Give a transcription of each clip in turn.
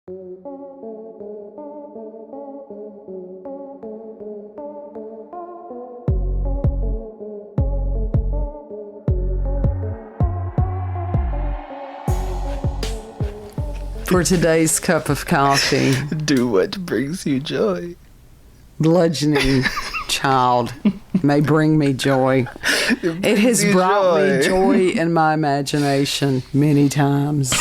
For today's cup of coffee, do what brings you joy. Bludgeoning child may bring me joy. It has brought me joy in my imagination many times.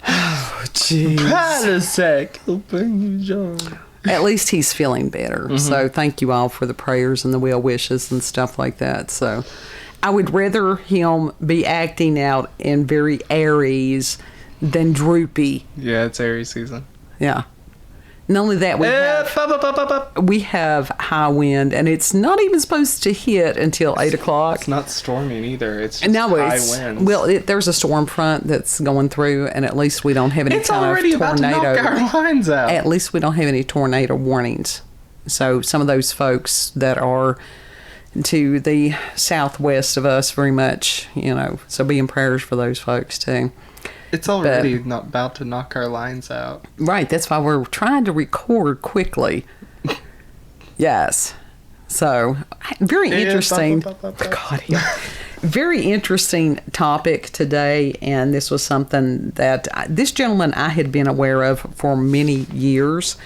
Oh, jeez. Pradisek will bring you joy. At least he's feeling better. Mm-hmm. So thank you all for the prayers and the well wishes and stuff like that. So I would rather him be acting out in very Aries than droopy. Yeah, it's Aries season. Yeah. Not only that, we have high wind, and it's not even supposed to hit until 8 o'clock. It's not storming either. It's just high winds. Well, there's a storm front that's going through, and at least we don't have any kind of tornado. It's already about to knock our lines out. At least we don't have any tornado warnings. So some of those folks that are to the southwest of us very much, so be in prayers for those folks too. It's already not about to knock our lines out. Right. That's why we're trying to record quickly. Yes. So, very interesting. God, very interesting topic today. And this was something that this gentleman I had been aware of for many years.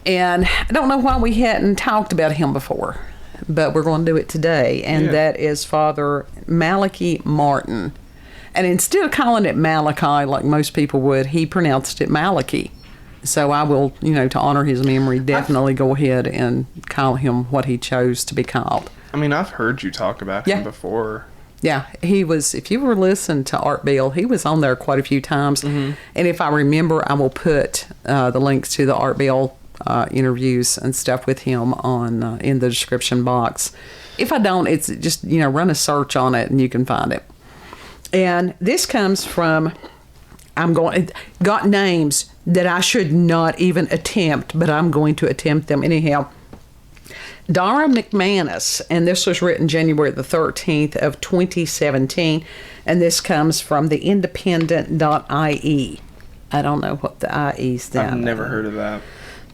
And I don't know why we hadn't talked about him before. But we're going to do it today. And that is Father Malachi Martin. And instead of calling it Malachi like most people would, he pronounced it Malachi. So I will, to honor his memory, definitely go ahead and call him what he chose to be called. I mean, I've heard you talk about him before. Yeah, he was, if you were listening to Art Bill, he was on there quite a few times. Mm-hmm. And if I remember, I will put the links to the Art Bill interviews and stuff with him on in the description box. If I don't, it's just, run a search on it and you can find it. And this comes from, got names that I should not even attempt, but I'm going to attempt them anyhow. Darragh McManus, and this was written January the 13th of 2017, and this comes from the independent.ie. I don't know what the IE stands. I've never heard of that.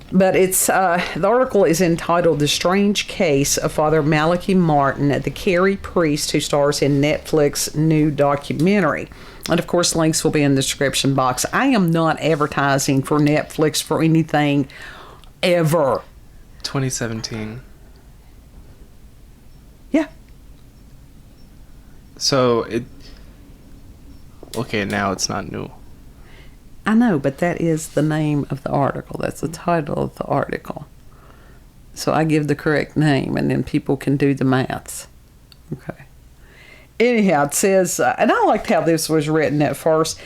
But it's the article is entitled "The Strange Case of Father Malachi Martin, the Kerry priest who stars in Netflix new documentary." And of course, links will be in the description box. I am not advertising for Netflix for anything ever. 2017. Yeah. So okay, now it's not new. I know, but that is the name of the article. That's the title of the article. So I give the correct name, and then people can do the maths. Okay. Anyhow, it says, and I liked how this was written at first.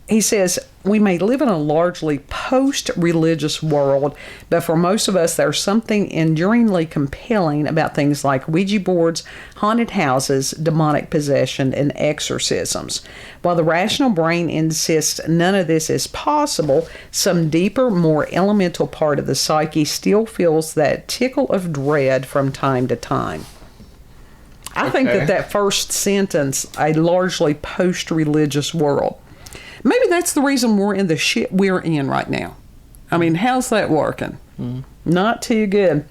He says, "We may live in a largely post-religious world, but for most of us, there's something enduringly compelling about things like Ouija boards, haunted houses, demonic possession, and exorcisms. While the rational brain insists none of this is possible, some deeper, more elemental part of the psyche still feels that tickle of dread from time to time." I think that first sentence, a largely post-religious world, maybe that's the reason we're in the shit we're in right now. I mean, how's that working? Not too good.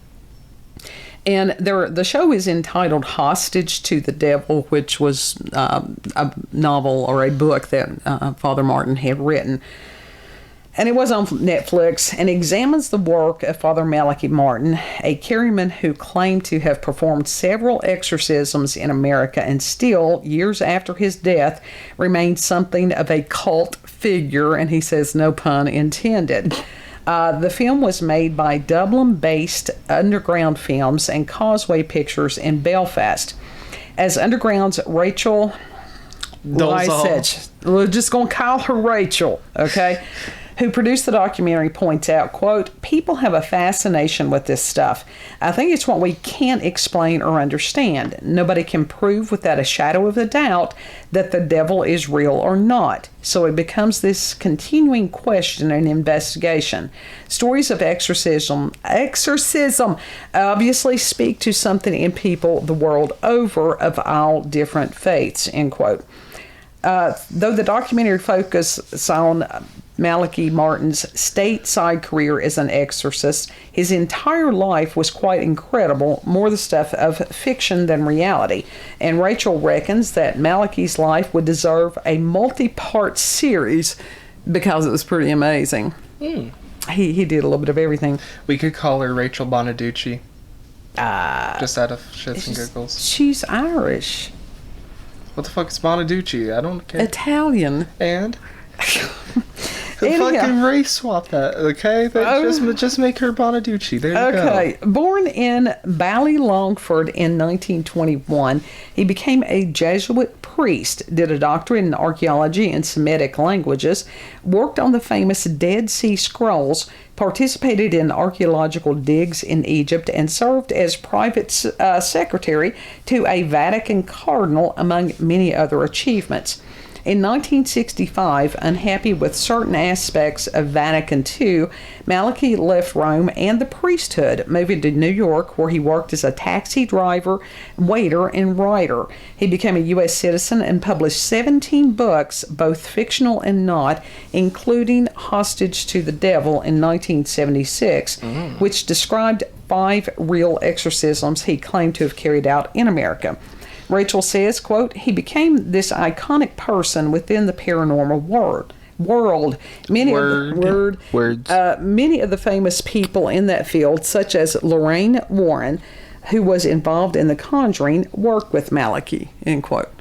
And the show is entitled "Hostage to the Devil," which was a novel or a book that Father Martin had written. And it was on Netflix, and examines the work of Father Malachi Martin, a Kerryman who claimed to have performed several exorcisms in America and still, years after his death, remained something of a cult figure, and he says no pun intended. The film was made by Dublin-based Underground Films and Causeway Pictures in Belfast. As Underground's Rachel Lysech, we're just going to call her Rachel, okay? Who produced the documentary, points out, quote, "People have a fascination with this stuff. I think it's what we can't explain or understand. Nobody can prove without a shadow of a doubt that the devil is real or not. So it becomes this continuing question and investigation. Stories of exorcism obviously speak to something in people the world over of all different faiths," end quote. Though the documentary focuses on Malachi Martin's stateside career as an exorcist. His entire life was quite incredible, more the stuff of fiction than reality. And Rachel reckons that Malachi's life would deserve a multi-part series because it was pretty amazing. He did a little bit of everything. We could call her Rachel Bonaducci. Just out of shits and giggles. She's Irish. What the fuck is Bonaducci? I don't care. Italian. And? Fucking race swap that, okay? Just make her Bonaducci. There you go. Okay. Born in Ballylongford in 1921, he became a Jesuit priest, did a doctorate in archaeology and Semitic languages, worked on the famous Dead Sea Scrolls, participated in archaeological digs in Egypt, and served as private secretary to a Vatican cardinal, among many other achievements. In 1965, unhappy with certain aspects of Vatican II, Malachi left Rome and the priesthood, moving to New York, where he worked as a taxi driver, waiter, and writer. He became a U.S. citizen and published 17 books, both fictional and not, including Hostage to the Devil in 1976, which described 5 real exorcisms he claimed to have carried out in America. Rachel says, quote, he became this iconic person within the paranormal world. Many of the famous people in that field, such as Lorraine Warren, who was involved in The Conjuring, worked with Malachi, end quote.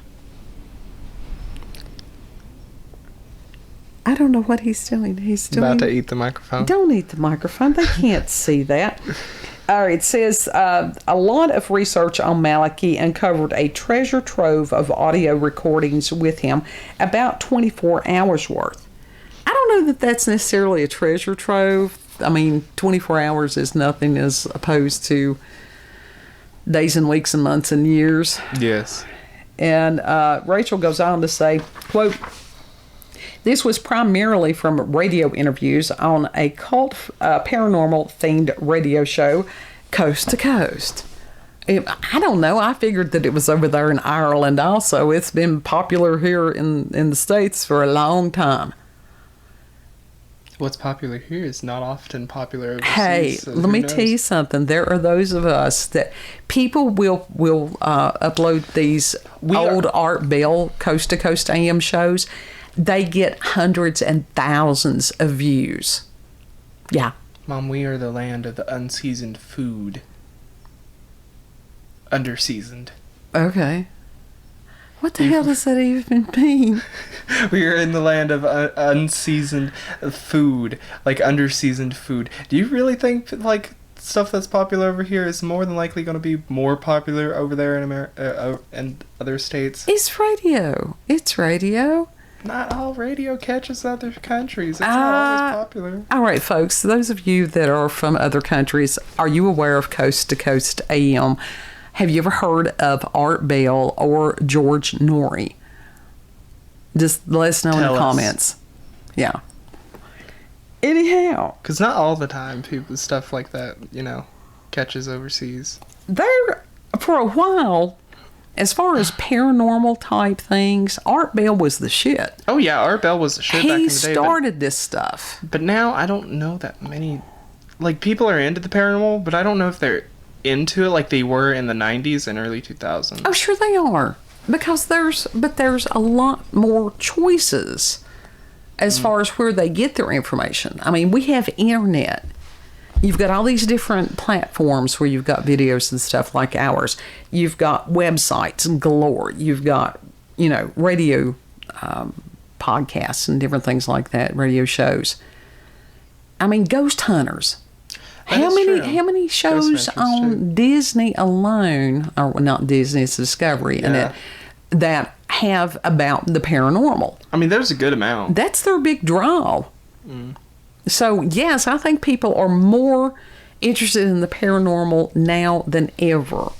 I don't know what he's doing. He's doing... About to eat the microphone. Don't eat the microphone. They can't see that. All right, it says a lot of research on Malachi uncovered a treasure trove of audio recordings with him, about 24 hours worth. I don't know that that's necessarily a treasure trove. I mean, 24 hours is nothing as opposed to days and weeks and months and years. Yes. And Rachel goes on to say, quote, this was primarily from radio interviews on a cult paranormal-themed radio show, Coast to Coast. I don't know. I figured that it was over there in Ireland also. It's been popular here in the States for a long time. What's popular here is not often popular overseas. Hey, so let me tell you something. There are those of us that people will upload these old Art Bell Coast to Coast AM shows. They get hundreds and thousands of views. Yeah. Mom, we are the land of the unseasoned food. Underseasoned. Okay. What the hell does that even mean? We are in the land of unseasoned food. Like, underseasoned food. Do you really think, like, stuff that's popular over here is more than likely going to be more popular over there in America and other states? It's radio. It's radio. Not all radio catches other countries. It's not always popular. All right, folks. Those of you that are from other countries, are you aware of Coast to Coast AM? Have you ever heard of Art Bell or George Norrie? Just let us know in the comments. Yeah. Anyhow. Because not all the time stuff like that, catches overseas. There, for a while, as far as paranormal type things, Art Bell was the shit. Oh yeah, Art Bell was the shit back in the day. He started this stuff. But now I don't know that many, like, people are into the paranormal, but I don't know if they're into it like they were in the 90s and early 2000s. Oh, sure they are. Because there's a lot more choices as far as where they get their information. I mean, we have internet. You've got all these different platforms where you've got videos and stuff like ours. You've got websites galore. You've got, radio podcasts and different things like that, radio shows. I mean, ghost hunters. How many shows on Disney alone, or not Disney, it's Discovery, and that have about the paranormal? I mean, there's a good amount. That's their big draw. So, yes, I think people are more interested in the paranormal now than ever.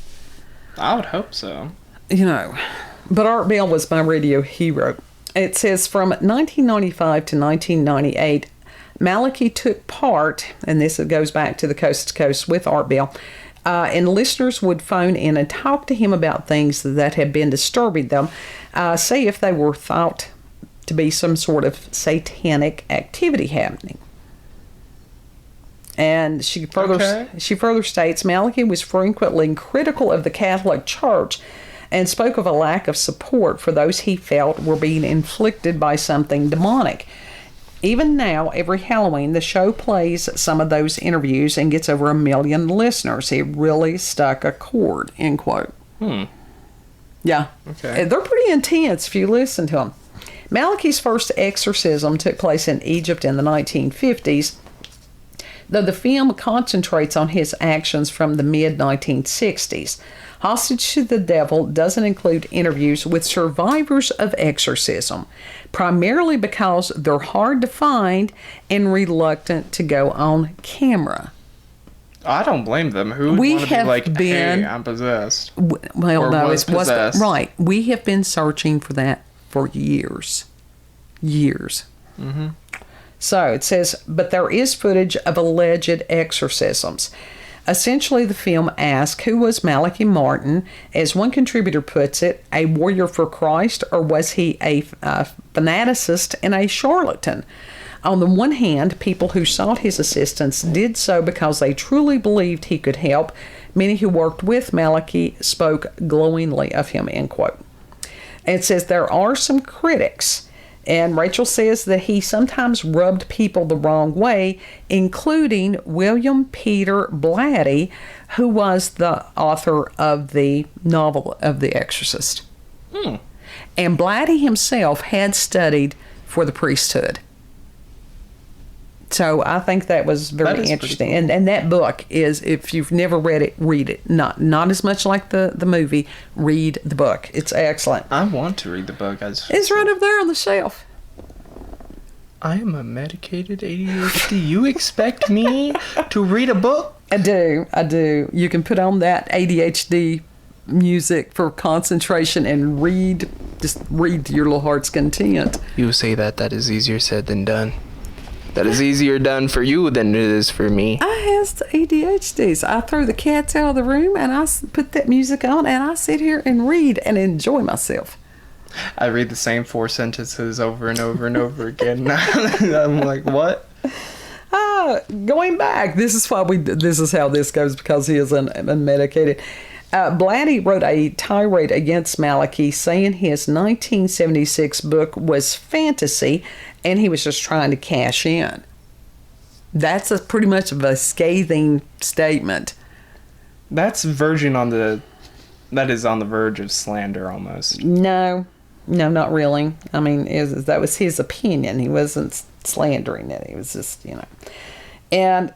I would hope so. But Art Bell was my radio hero. It says from 1995 to 1998, Malachi took part, and this goes back to the Coast to Coast with Art Bell, and listeners would phone in and talk to him about things that had been disturbing them, say if they were thought to be some sort of satanic activity happening. And she further states Malachi was frequently critical of the Catholic Church and spoke of a lack of support for those he felt were being inflicted by something demonic. Even now, every Halloween, the show plays some of those interviews and gets over 1 million listeners. It really struck a chord, end quote. Yeah. Okay. They're pretty intense if you listen to them. Malachi's first exorcism took place in Egypt in the 1950s, though the film concentrates on his actions from the mid-1960s. Hostage to the Devil doesn't include interviews with survivors of exorcism, primarily because they're hard to find and reluctant to go on camera. I don't blame them. Who would want to be like, hey, I'm possessed? Well, no, it wasn't. Right. We have been searching for that for years. Mm-hmm. So it says, but there is footage of alleged exorcisms. Essentially, the film asks, who was Malachi Martin? As one contributor puts it, a warrior for Christ, or was he a fanaticist and a charlatan? On the one hand, people who sought his assistance did so because they truly believed he could help. Many who worked with Malachi spoke glowingly of him, end quote. And it says there are some critics, and Rachel says that he sometimes rubbed people the wrong way, including William Peter Blatty, who was the author of the novel of The Exorcist. And Blatty himself had studied for the priesthood. So I think that was very interesting. Cool. And that book is, if you've never read it, read it. Not as much like the movie. Read the book. It's excellent. I want to read the book. It's right up there on the shelf. I am a medicated ADHD. You expect me to read a book? I do. You can put on that ADHD music for concentration and read. Just read to your little heart's content. You say that is easier said than done. That is easier done for you than it is for me. I have ADHDs. I throw the cats out of the room and I put that music on and I sit here and read and enjoy myself. I read the same 4 sentences over and over and over again. I'm like, what? Going back, this is how this goes, because he is unmedicated. Blatty wrote a tirade against Malachi, saying his 1976 book was fantasy and he was just trying to cash in. That's pretty much of a scathing statement. That is on the verge of slander almost. No, not really. I mean, that was his opinion. He wasn't slandering it. He was just, And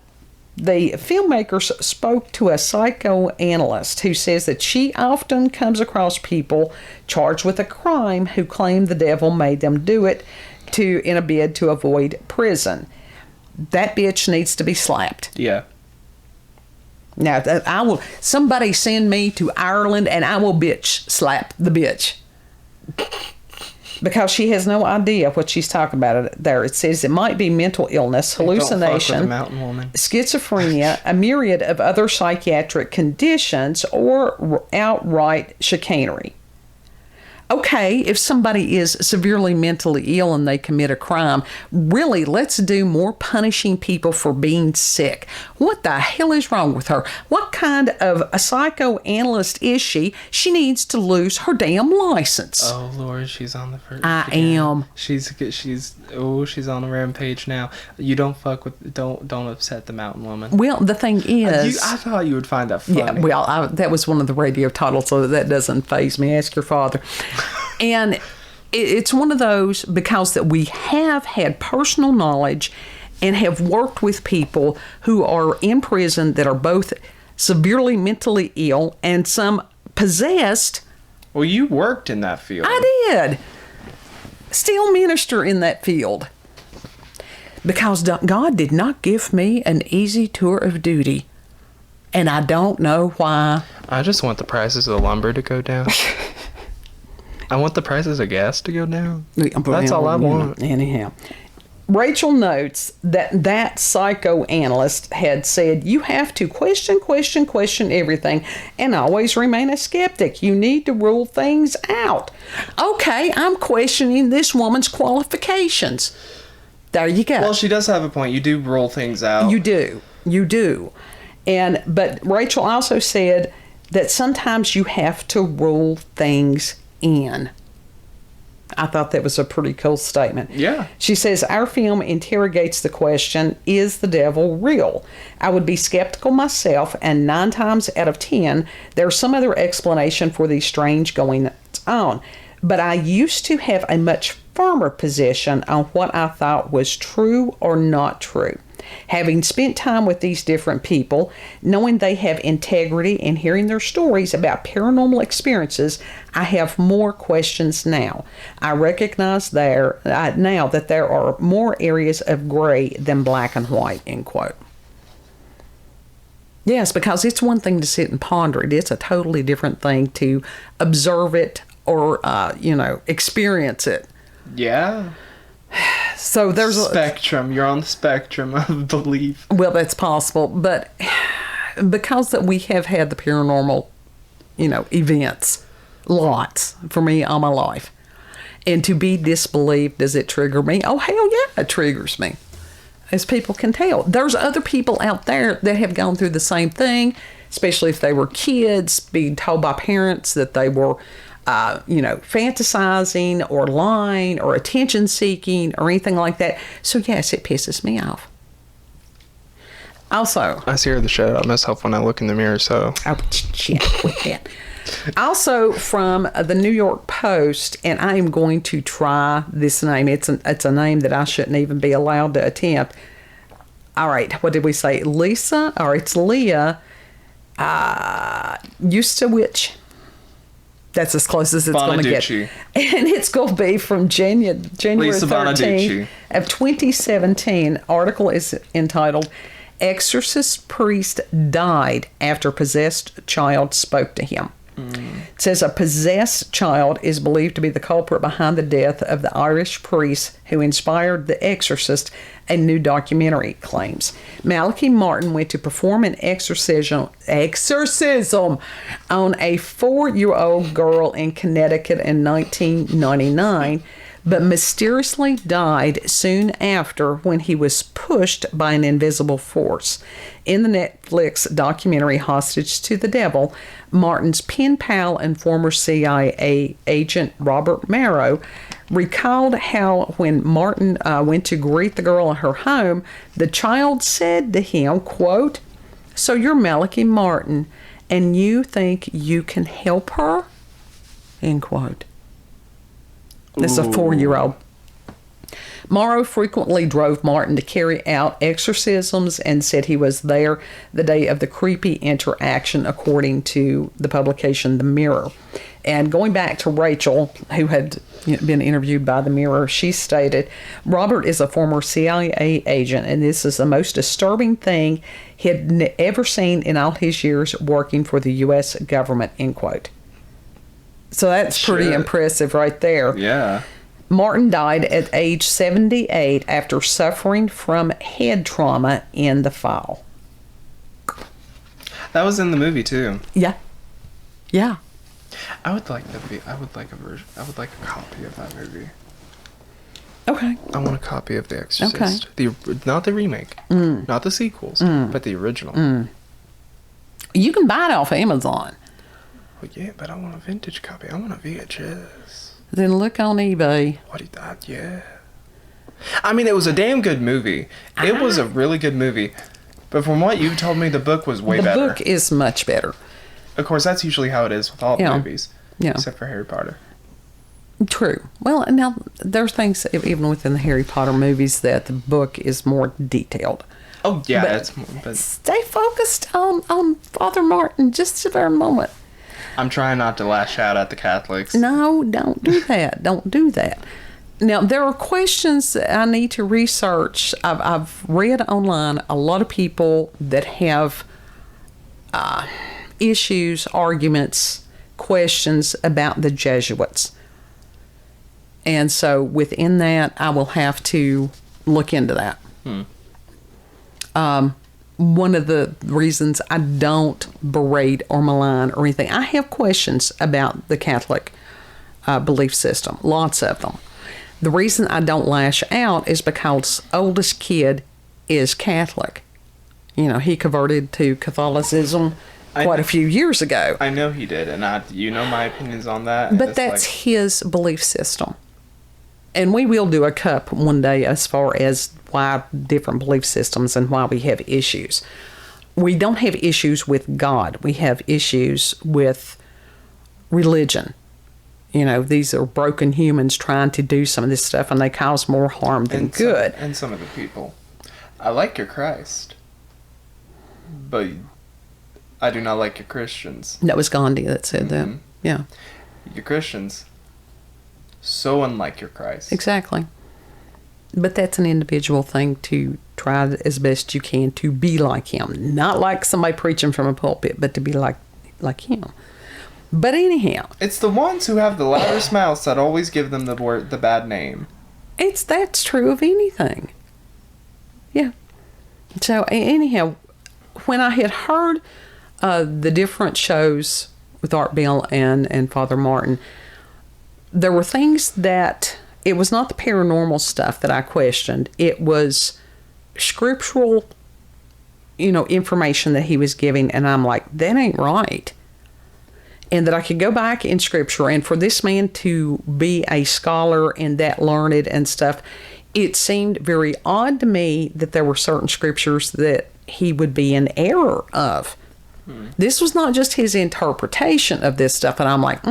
the filmmakers spoke to a psychoanalyst who says that she often comes across people charged with a crime who claim the devil made them do it in a bid to avoid prison. That bitch needs to be slapped. Yeah. Now, somebody send me to Ireland and I will bitch slap the bitch. Because she has no idea what she's talking about there. It says it might be mental illness, hallucination, schizophrenia, a myriad of other psychiatric conditions, or outright chicanery. Okay, if somebody is severely mentally ill and they commit a crime, really, let's do more punishing people for being sick. What the hell is wrong with her? What kind of a psychoanalyst is she? She needs to lose her damn license. Oh, Lord, she's on the first. I am. She's on a rampage now. You don't upset the mountain woman. Well, the thing is, I thought you would find that funny. Yeah, well, that was one of the radio titles, so that doesn't faze me. Ask your father. And it's one of those, because that we have had personal knowledge and have worked with people who are in prison that are both severely mentally ill and some possessed. Well, you worked in that field. I did. Still minister in that field. Because God did not give me an easy tour of duty. And I don't know why. I just want the prices of the lumber to go down. I want the prices of gas to go down. That's all I want. Anyhow. Rachel notes that psychoanalyst had said, you have to question everything and always remain a skeptic. You need to rule things out. Okay, I'm questioning this woman's qualifications. There you go. Well, she does have a point. You do rule things out. You do. But Rachel also said that sometimes you have to rule things in. I thought that was a pretty cool statement. Yeah. She says, our film interrogates the question, is the devil real? I would be skeptical myself, and 9 times out of 10, there's some other explanation for these strange goings on. But I used to have a much firmer position on what I thought was true or not true. Having spent time with these different people, knowing they have integrity and hearing their stories about paranormal experiences, I have more questions now. I recognize now that there are more areas of gray than black and white, end quote. Yes, because it's one thing to sit and ponder it. It's a totally different thing to observe it or, experience it. Yeah. So there's spectrum. You're on the spectrum of belief. Well, that's possible, but because that we have had the paranormal, events, lots for me all my life, and to be disbelieved, does it trigger me? Oh, hell yeah, it triggers me, as people can tell. There's other people out there that have gone through the same thing, especially if they were kids, being told by parents that they were fantasizing or lying or attention seeking or anything like that. So yes, it pisses me off. Also, I scare the shit out of myself when I look in the mirror, so. Oh, shit, quit that. Also from the New York Post, and I am going to try this name. It's a name that I shouldn't even be allowed to attempt. All right, what did we say? It's Lia Eustachewich. That's as close as it's going to get. And it's going to be from January 13th of 2017. Article is entitled, Exorcist Priest Died After Possessed Child Spoke to Him. It says a possessed child is believed to be the culprit behind the death of the Irish priest who inspired The Exorcist, a new documentary claims. Malachi Martin went to perform an exorcism on a 4-year-old girl in Connecticut in 1999, but mysteriously died soon after when he was pushed by an invisible force. In the Netflix documentary Hostage to the Devil, Martin's pen pal and former CIA agent Robert Marrow recalled how when Martin went to greet the girl in her home, the child said to him, quote, "So you're Malachi Martin, and you think you can help her?" End quote. This is a 4-year-old. Morrow frequently drove Martin to carry out exorcisms and said he was there the day of the creepy interaction, according to the publication The Mirror. And going back to Rachel, who had been interviewed by The Mirror, she stated, Robert is a former CIA agent, and this is the most disturbing thing he had ever seen in all his years working for the U.S. government, end quote. So that's pretty impressive right there. Yeah. Martin died at age 78 after suffering from head trauma in the fall. That was in the movie too. Yeah. Yeah. I would like a copy of that movie. Okay. I want a copy of The Exorcist. Okay. Not the remake. Not the sequels, but the original. You can buy it off Amazon. Well, yeah, but I want a vintage copy. I want a VHS. Then look on eBay. What is that? Yeah. I mean, it was a damn good movie. It was a really good movie. But from what you told me, the book was way better. The book is much better. Of course, that's usually how it is with all movies. Yeah. Except for Harry Potter. True. Well, now, there's things, even within the Harry Potter movies, that the book is more detailed. Oh, yeah. But stay focused on Father Martin just for a moment. I'm trying not to lash out at the Catholics. No, don't do that. Don't do that. Now, there are questions that I need to research. I've read online a lot of people that have issues, arguments, questions about the Jesuits. And so within that, I will have to look into that. One of the reasons I don't berate or malign or anything, I have questions about the Catholic belief system, lots of them. The reason I don't lash out is because oldest kid is Catholic. You know, he converted to Catholicism quite a few years ago. I know he did, and you know my opinions on that. But that's his belief system. And we will do a cup one day as far as why different belief systems and why we have issues. We don't have issues with God. We have issues with religion. You know, these are broken humans trying to do some of this stuff, and they cause more harm than good. And some of the people. I like your Christ, but I do not like your Christians. That was Gandhi that said that. Yeah. Your Christians, so unlike your Christ. Exactly. But that's an individual thing to try as best you can to be like him. Not like somebody preaching from a pulpit, but to be like him. But anyhow. It's the ones who have the loudest mouths that always give them the bad name. That's true of anything. Yeah. So anyhow, when I had heard the different shows with Art Bell and Father Martin, there were things that, it was not the paranormal stuff that I questioned. It was scriptural, information that he was giving, and I'm like, that ain't right. And that I could go back in scripture, and for this man to be a scholar and that learned and stuff, it seemed very odd to me that there were certain scriptures that he would be in error of. This was not just his interpretation of this stuff, and I'm like,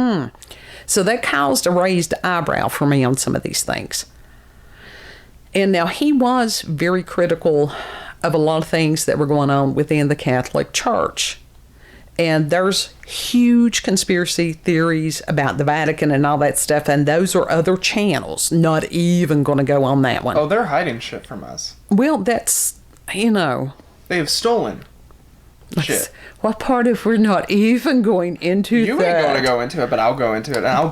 So that caused a raised eyebrow for me on some of these things. And now he was very critical of a lot of things that were going on within the Catholic Church. And there's huge conspiracy theories about the Vatican and all that stuff, and those are other channels. Not even going to go on that one. Oh, they're hiding shit from us. Well, that's, They have stolen shit. What part of we're not even going into You that? ain't going to go into it, but I'll go into it, and I'll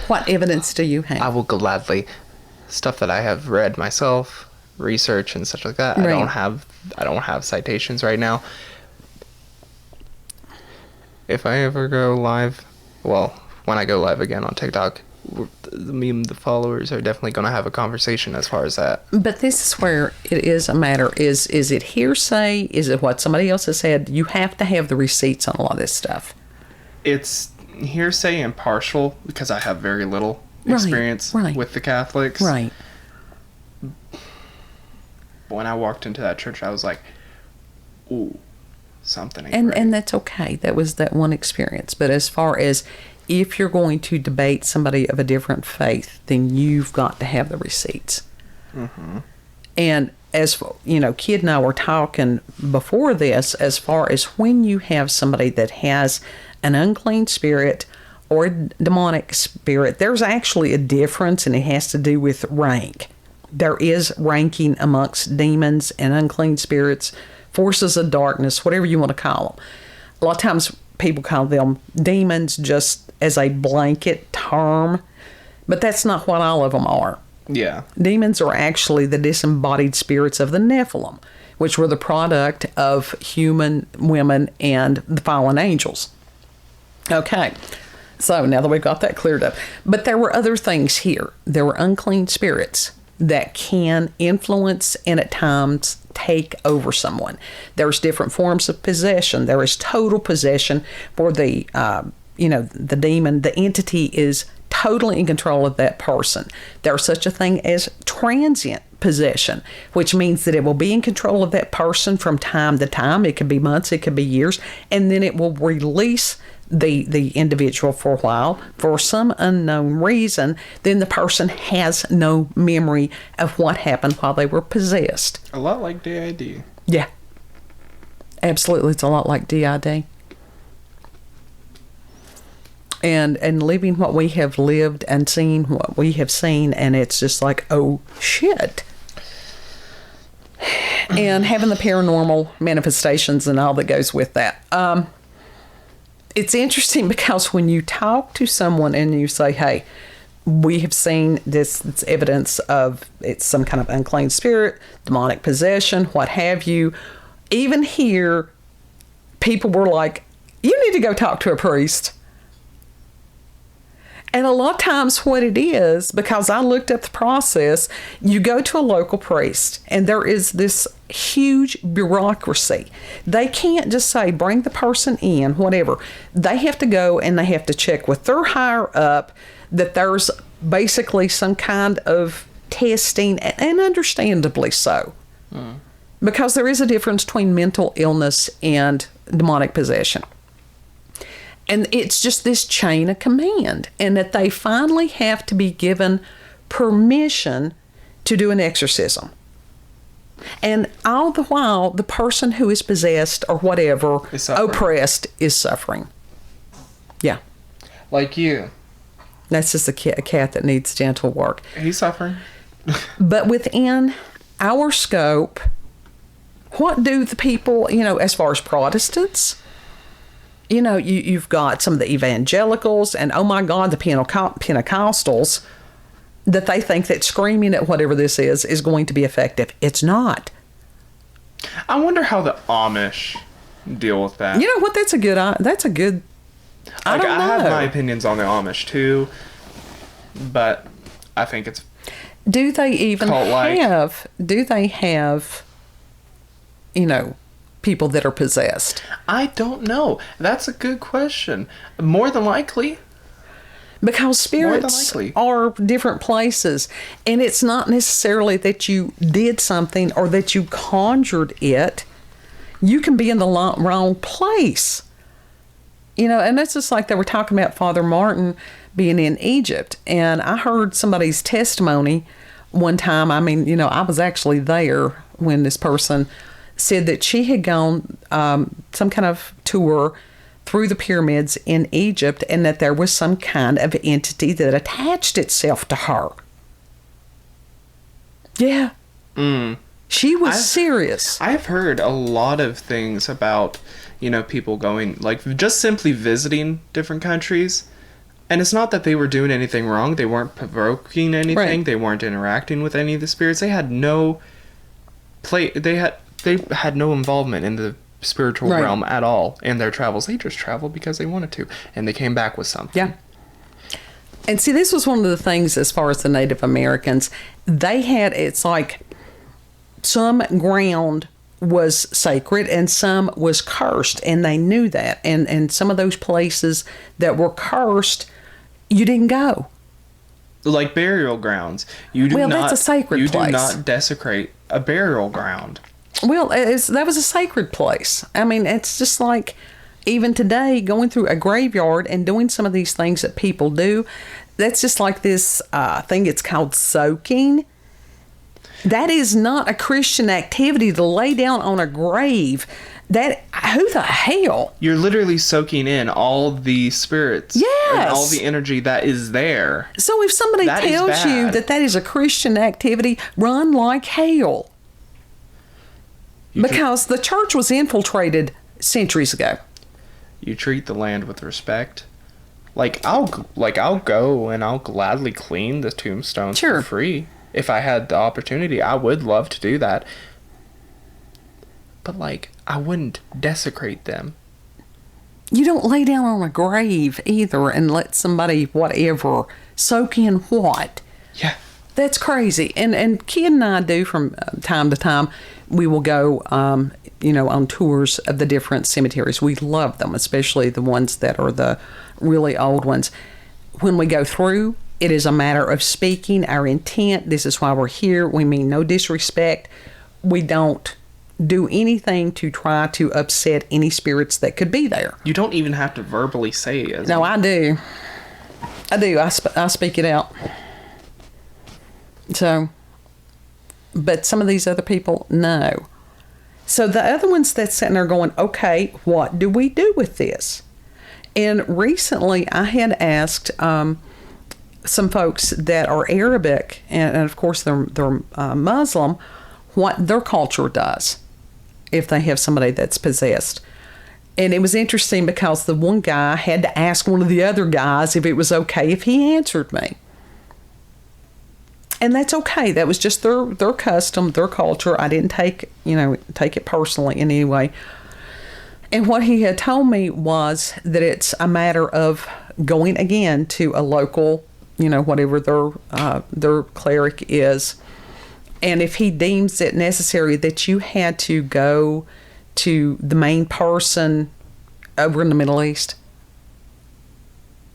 What evidence do you have? I will gladly. Stuff that I have read myself, research and such like that. Right. I don't have citations right now. If I ever go live, well, when I go live again on TikTok, the followers are definitely going to have a conversation as far as that. But this is where it is a matter, is it hearsay? Is it what somebody else has said? You have to have the receipts on a lot of this stuff. It's hearsay and partial because I have very little experience with the Catholics. Right. When I walked into that church, I was like, ooh, something ain't right. And that's okay. That was that one experience. But as far as if you're going to debate somebody of a different faith, then you've got to have the receipts. And as Kid and I were talking before this, as far as when you have somebody that has an unclean spirit or a demonic spirit, there's actually a difference, and it has to do with rank. There is ranking amongst demons and unclean spirits, forces of darkness, whatever you want to call them. A lot of times people call them demons just as a blanket term, but that's not what all of them are. Yeah. Demons are actually the disembodied spirits of the Nephilim, which were the product of human women and the fallen angels. Okay, so now that we've got that cleared up. But there were other things here. There were unclean spirits that can influence and at times take over someone. There's different forms of possession. There is total possession for the demon. The entity is totally in control of that person. There's such a thing as transient possession, which means that it will be in control of that person from time to time. It could be months, it could be years, and then it will release the individual for a while for some unknown reason. Then the person has no memory of what happened while they were possessed. A lot like DID. Yeah, absolutely. It's a lot like DID. And living what we have lived and seen what we have seen, and it's just like, oh shit. And having the paranormal manifestations and all that goes with that. It's interesting because when you talk to someone and you say, hey, we have seen this it's evidence of it's some kind of unclean spirit, demonic possession, what have you. Even here, people were like, you need to go talk to a priest. And a lot of times what it is, because I looked at the process, you go to a local priest and there is this huge bureaucracy. They can't just say, bring the person in, whatever. They have to go and they have to check with their higher up that there's basically some kind of testing, and understandably so. Because there is a difference between mental illness and demonic possession. And it's just this chain of command, and that they finally have to be given permission to do an exorcism. And all the while, the person who is possessed or whatever, oppressed, is suffering. Yeah. Like you. That's just a cat that needs gentle work. He's suffering. But within our scope, what do the people, as far as Protestants, you've got some of the evangelicals and, oh my God, the Pentecostals, that they think that screaming at whatever this is going to be effective. It's not. I wonder how the Amish deal with that. You know what? That's a good. I don't know. I have my opinions on the Amish too, but I think it's. Do they even have? Do they have? People that are possessed. I don't know. That's a good question. More than likely. Because spirits are different places, and it's not necessarily that you did something or that you conjured it. You can be in the wrong place. And that's just like they were talking about Father Martin being in Egypt. And I heard somebody's testimony one time. I mean, I was actually there when this person said that she had gone some kind of tour through the pyramids in Egypt, and that there was some kind of entity that attached itself to her. Yeah. She was serious. I've heard a lot of things about, people going, like, just simply visiting different countries. And it's not that they were doing anything wrong. They weren't provoking anything. Right. They weren't interacting with any of the spirits. They had no they had no involvement in the spiritual realm at all in their travels. They just traveled because they wanted to, and they came back with something. Yeah. And see, this was one of the things as far as the Native Americans, they had, it's like some ground was sacred and some was cursed, and they knew that. And some of those places that were cursed, you didn't go. Like burial grounds. That's a sacred place. You do not desecrate a burial ground. Well, that was a sacred place. I mean, it's just like even today going through a graveyard and doing some of these things that people do. That's just like this thing. It's called soaking. That is not a Christian activity to lay down on a grave. Who the hell? You're literally soaking in all the spirits. Yes. And all the energy that is there. So if somebody tells you that is a Christian activity, run like hell. Because the church was infiltrated centuries ago. You treat the land with respect. I'll go and I'll gladly clean the tombstones for free. If I had the opportunity, I would love to do that. But I wouldn't desecrate them. You don't lay down on a grave either and let somebody whatever soak in what. Yeah. That's crazy. And Kid and I do from time to time. We will go, on tours of the different cemeteries. We love them, especially the ones that are the really old ones. When we go through, it is a matter of speaking our intent. This is why we're here. We mean no disrespect. We don't do anything to try to upset any spirits that could be there. You don't even have to verbally say it. No, I do. I speak it out. So, but some of these other people, no. So the other ones that's sitting there going, okay, what do we do with this? And recently I had asked some folks that are Arabic, and of course they're Muslim, what their culture does if they have somebody that's possessed. And it was interesting because the one guy had to ask one of the other guys if it was okay if he answered me. And that's okay. That was just their custom, their culture. I didn't take it personally in any way. And what he had told me was that it's a matter of going again to a local, whatever their cleric is. And if he deems it necessary that you had to go to the main person over in the Middle East.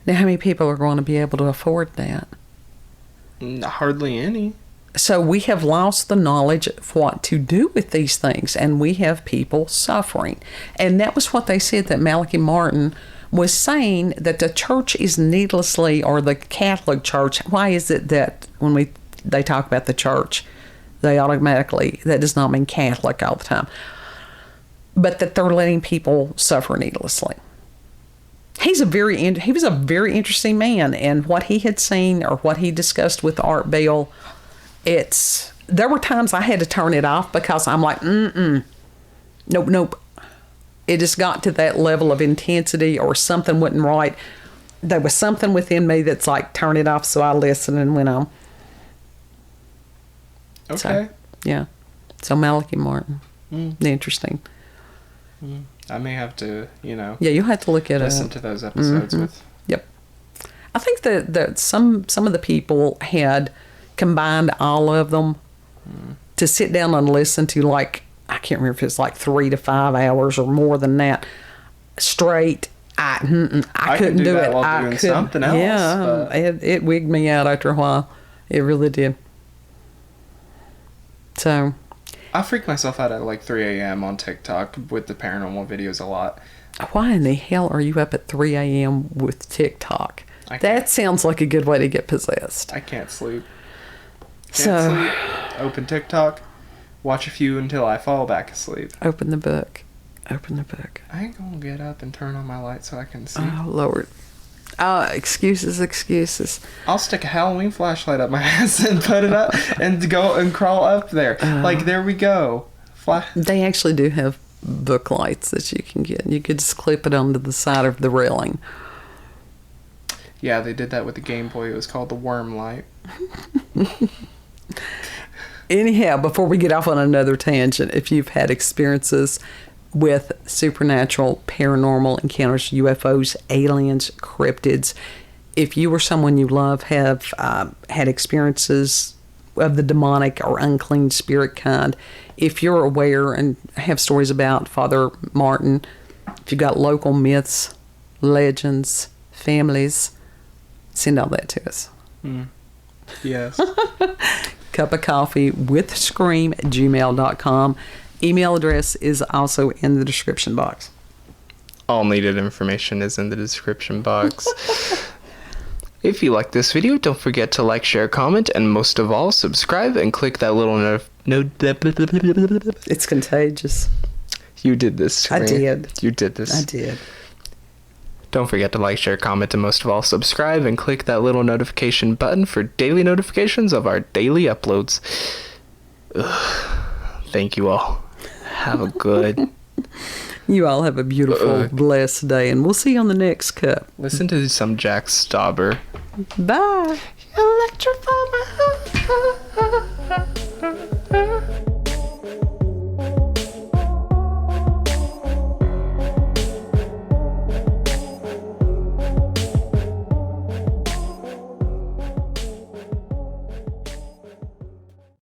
Now, how many people are going to be able to afford that? Hardly any. So we have lost the knowledge of what to do with these things, and we have people suffering. And that was what they said, that Malachi Martin was saying, that the church is needlessly, or the Catholic Church, why is it that when they talk about the church, they automatically, that does not mean Catholic all the time, but that they're letting people suffer needlessly. He was a very interesting man, and what he had seen or what he discussed with Art Bell, there were times I had to turn it off because I'm like, nope. It just got to that level of intensity, or something wasn't right. There was something within me that's like, turn it off. So I listened and went on. Okay. So, yeah. So Malachi Martin. Interesting. I may have to, Yeah, you'll have to look at it. Listen to those episodes with. Yep. I think that some of the people had combined all of them to sit down and listen to, like, I can't remember if it's like 3 to 5 hours or more than that straight. I couldn't do it. While doing something else. Yeah, it wigged me out after a while. It really did. So I freak myself out at like 3 a.m. on TikTok with the paranormal videos a lot. Why in the hell are you up at 3 a.m. with TikTok? That sounds like a good way to get possessed. I can't sleep. Can't sleep. Open TikTok. Watch a few until I fall back asleep. Open the book. I ain't gonna get up and turn on my light so I can see. Oh, Lord. Excuses. I'll stick a Halloween flashlight up my ass and put it up and go and crawl up there. Like, there we go. They actually do have book lights that you can get. You could just clip it onto the side of the railing. Yeah, they did that with the Game Boy. It was called the Worm Light. Anyhow, before we get off on another tangent, if you've had experiences with supernatural, paranormal encounters, UFOs, aliens, cryptids, if you or someone you love have had experiences of the demonic or unclean spirit kind, if you're aware and have stories about Father Martin, if you've got local myths, legends, families, send all that to us. Yes. cupofcoffeewithscream@gmail.com. Email address is also in the description box. All needed information is in the description box. If you like this video, don't forget to like, share, comment, and most of all, subscribe and click that little It's contagious. You did this to me. I did. You did this. I did. Don't forget to like, share, comment, and most of all, subscribe and click that little notification button for daily notifications of our daily uploads. Thank you all. Have a good... You all have a beautiful, blessed day, and we'll see you on the next cup. Listen to some Jack Stauber. Bye. Electrify my heart.